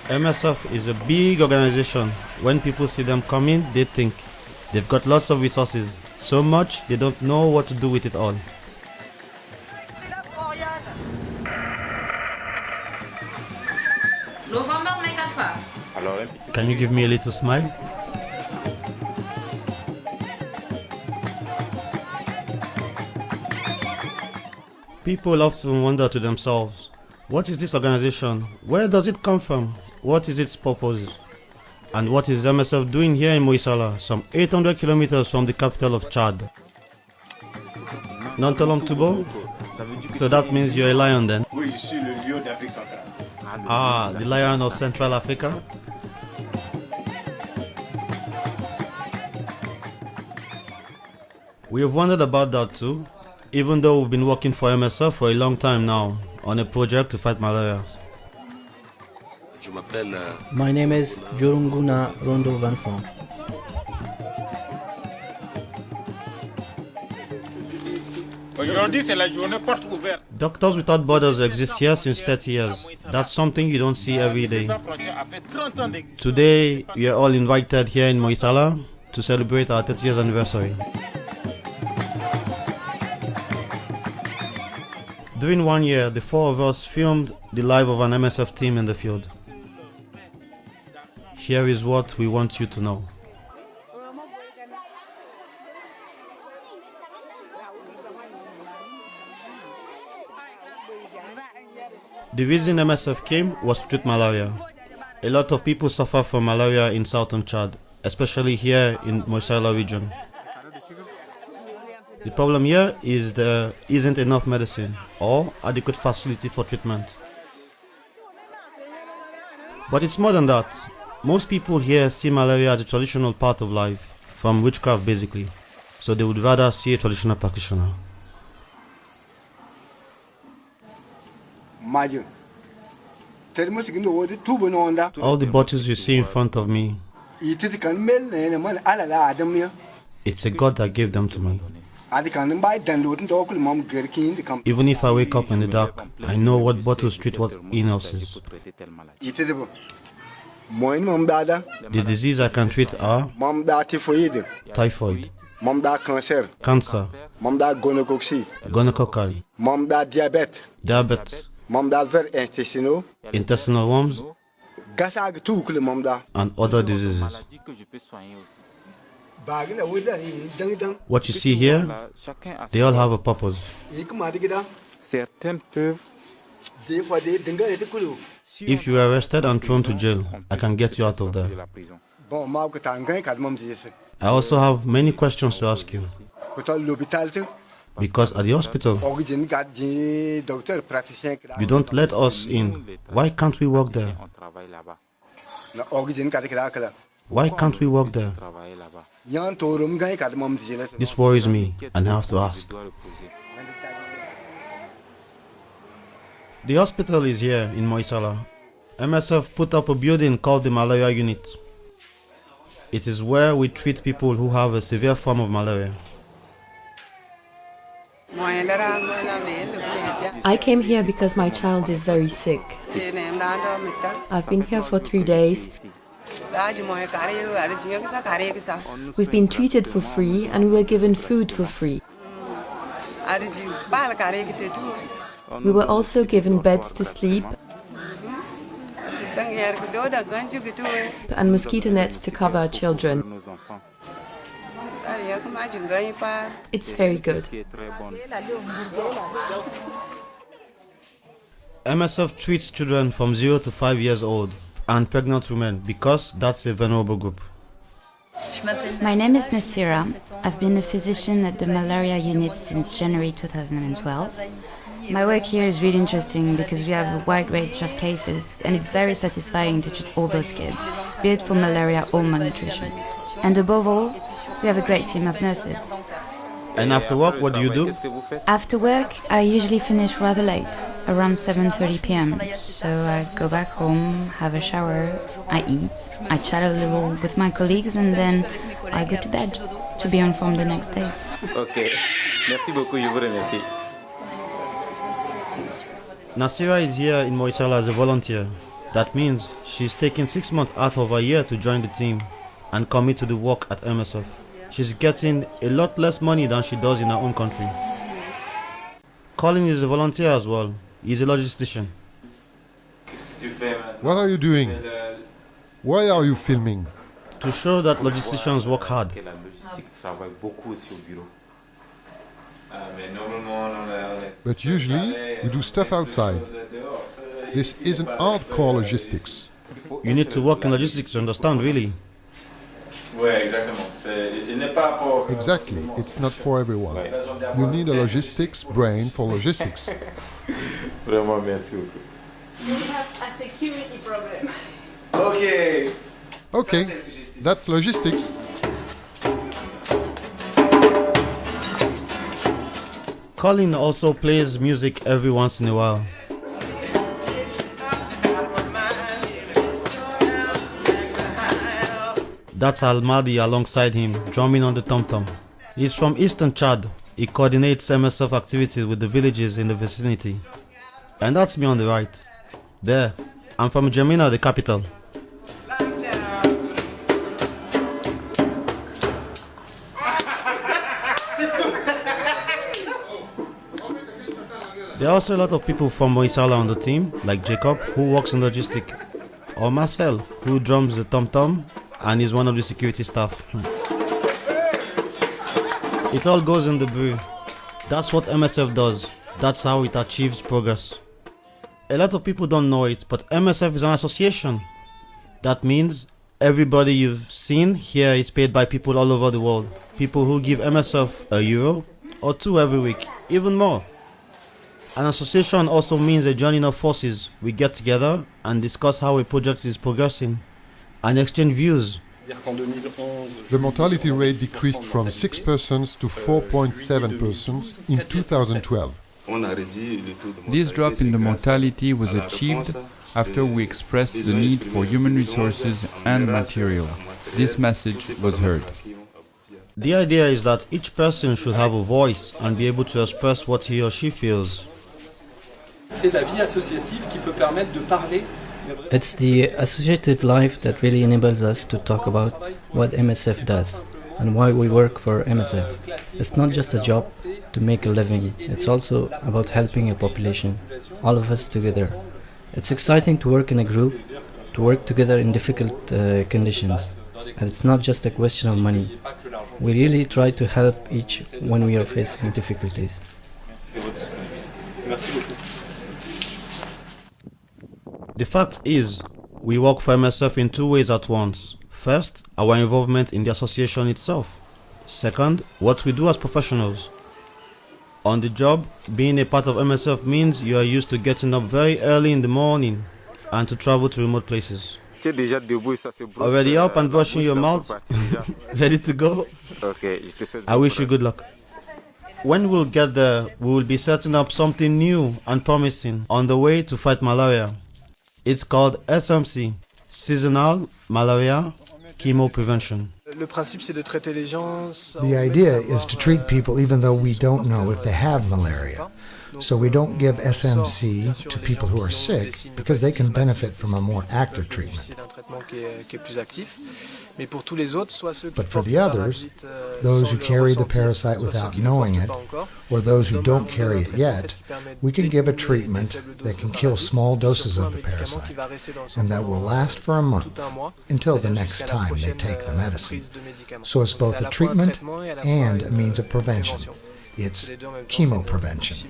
MSF is a big organization. When people see them coming, they think they've got lots of resources, so much they don't know what to do with it all. Can you give me a little smile? People often wonder to themselves, what is this organization? Where does it come from? What is its purpose? And what is MSF doing here in Moisala, some 800 kilometers from the capital of Chad? Nantolom Tubo? So that means you're a lion then? Ah, the lion of Central Africa? We have wondered about that too, even though we've been working for MSF for a long time now, on a project to fight malaria. My name is Jurunguna Rondo Vincent. Doctors Without Borders exists here since 30 years. That's something you don't see every day. Today, we are all invited here in Moisala to celebrate our 30 years anniversary. During 1 year, the four of us filmed the life of an MSF team in the field. Here is what we want you to know. The reason MSF came was to treat malaria. A lot of people suffer from malaria in southern Chad, especially here in Moisala region. The problem here is there isn't enough medicine or adequate facility for treatment. But it's more than that. Most people here see malaria as a traditional part of life, from witchcraft basically, so they would rather see a traditional practitioner. All the bottles you see in front of me, it's a God that gave them to me. Even if I wake up in the dark, I know what bottles treat what illnesses. The disease I can treat are typhoid, cancer, gonococci, diabetes, intestinal worms, and other diseases. What you see here, they all have a purpose. If you are arrested and thrown to jail, I can get you out of there. I also have many questions to ask you. Because at the hospital, you don't let us in. Why can't we work there? Why can't we work there? This worries me, and I have to ask. The hospital is here in Moisala. MSF put up a building called the Malaria Unit. It is where we treat people who have a severe form of malaria. I came here because my child is very sick. I've been here for 3 days. We've been treated for free and we were given food for free. We were also given beds to sleep and mosquito nets to cover our children. It's very good. MSF treats children from 0 to 5 years old and pregnant women because that's a vulnerable group. My name is Nasira. I've been a physician at the malaria unit since January 2012. My work here is really interesting because we have a wide range of cases and it's very satisfying to treat all those kids, be it for malaria or malnutrition. And above all, we have a great team of nurses. And after work, what do you do? After work, I usually finish rather late, around 7:30 p.m. So I go back home, have a shower, I eat, I chat a little with my colleagues and then I go to bed to be on form the next day. Ok, merci beaucoup, je vous remercie. Nasira is here in Moisala as a volunteer. That means she's taking 6 months out of a year to join the team and commit to the work at MSF. She's getting a lot less money than she does in her own country. Colin is a volunteer as well. He's a logistician. What are you doing? Why are you filming? To show that logisticians work hard. But usually, we do stuff outside. This isn't hardcore logistics. You need to work in logistics to understand, really. Exactly, it's not for everyone. You need a logistics brain for logistics. Vraiment, merci beaucoup. We have a security problem. Okay. Okay, that's logistics. Colin also plays music every once in a while. That's Almadi alongside him, drumming on the tom-tom. He's from Eastern Chad. He coordinates MSF activities with the villages in the vicinity. And that's me on the right. There, I'm from Jamina, the capital. There are also a lot of people from Moisala on the team, like Jacob, who works in logistics, or Marcel, who drums the tom-tom and is one of the security staff. It all goes in the brew. That's what MSF does. That's how it achieves progress. A lot of people don't know it, but MSF is an association. That means everybody you've seen here is paid by people all over the world. People who give MSF €1 or 2 every week, even more. An association also means a joining of forces. We get together and discuss how a project is progressing and exchange views. The mortality rate decreased from 6% to 4.7% in 2012. This drop in the mortality was achieved after we expressed the need for human resources and material. This message was heard. The idea is that each person should have a voice and be able to express what he or she feels. It's the associative life that really enables us to talk about what MSF does and why we work for MSF. It's not just a job to make a living, it's also about helping a population, all of us together. It's exciting to work in a group, to work together in difficult conditions. And it's not just a question of money. We really try to help each when we are facing difficulties. The fact is, we work for MSF in 2 ways at once. First, our involvement in the association itself. Second, what we do as professionals. On the job, being a part of MSF means you are used to getting up very early in the morning and to travel to remote places. Already up and brushing your mouth? Ready to go? I wish you good luck. When we'll get there, we will be setting up something new and promising on the way to fight malaria. It's called SMC, Seasonal Malaria Chemo Prevention. The idea is to treat people even though we don't know if they have malaria. So we don't give SMC to people who are sick because they can benefit from a more active treatment. But for the others, those who carry the parasite without knowing it, or those who don't carry it yet, we can give a treatment that can kill small doses of the parasite, and that will last for a month, until the next time they take the medicine. So it's both a treatment and a means of prevention. It's chemoprevention.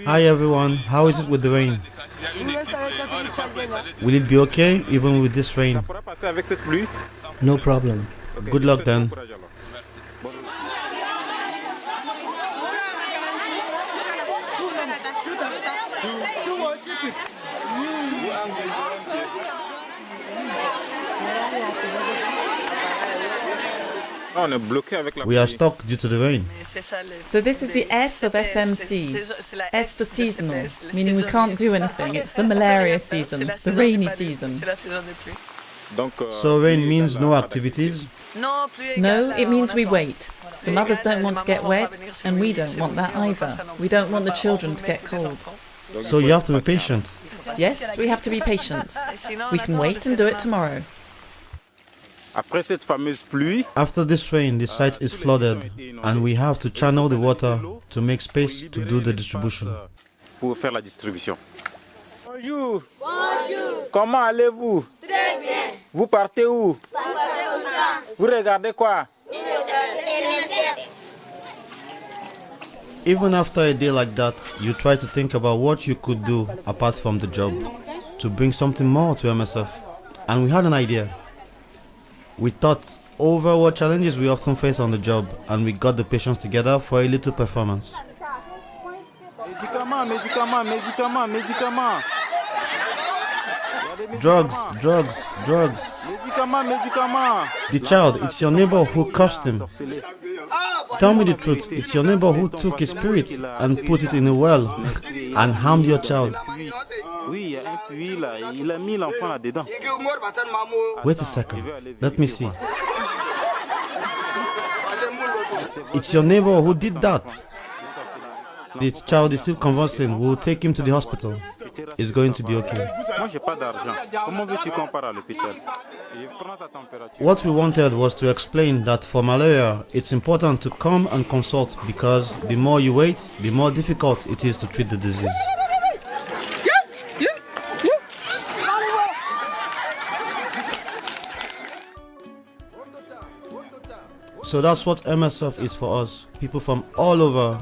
Hi everyone, how is it with the rain? Will it be okay even with this rain? No problem. Good luck then. We are stuck due to the rain. So this is the S of SMC. S for seasonal, meaning we can't do anything. It's the malaria season, the rainy season. So rain means no activities? No, it means we wait. The mothers don't want to get wet, and we don't want that either. We don't want the children to get cold. So you have to be patient. Yes, we have to be patient. We can wait and do it tomorrow. After this rain, the site is flooded, and we have to channel the water to make space to do the distribution. Bonjour. Comment allez-vous? Très bien. Vous partez où? Vous regardez quoi? MSF. Even after a day like that, you try to think about what you could do apart from the job to bring something more to MSF. And we had an idea. We thought over what challenges we often face on the job, and we got the patients together for a little performance. Drugs. The child, it's your neighbor who cursed him. Tell me the truth, it's your neighbor who took his spirit and put it in a well and harmed your child. Wait a second, let me see. It's your neighbor who did that. The child is still convulsing. We'll take him to the hospital. It's going to be okay. What we wanted was to explain that for malaria, it's important to come and consult because the more you wait, the more difficult it is to treat the disease. So that's what MSF is for us. People from all over,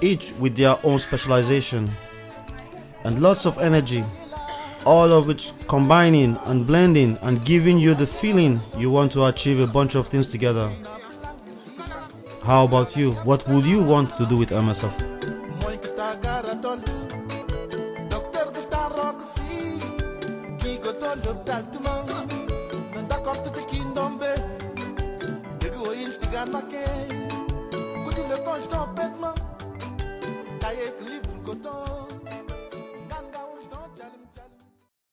each with their own specialization and lots of energy, all of which combining and blending and giving you the feeling you want to achieve a bunch of things together. How about you? What would you want to do with MSF? Cahier que livre coton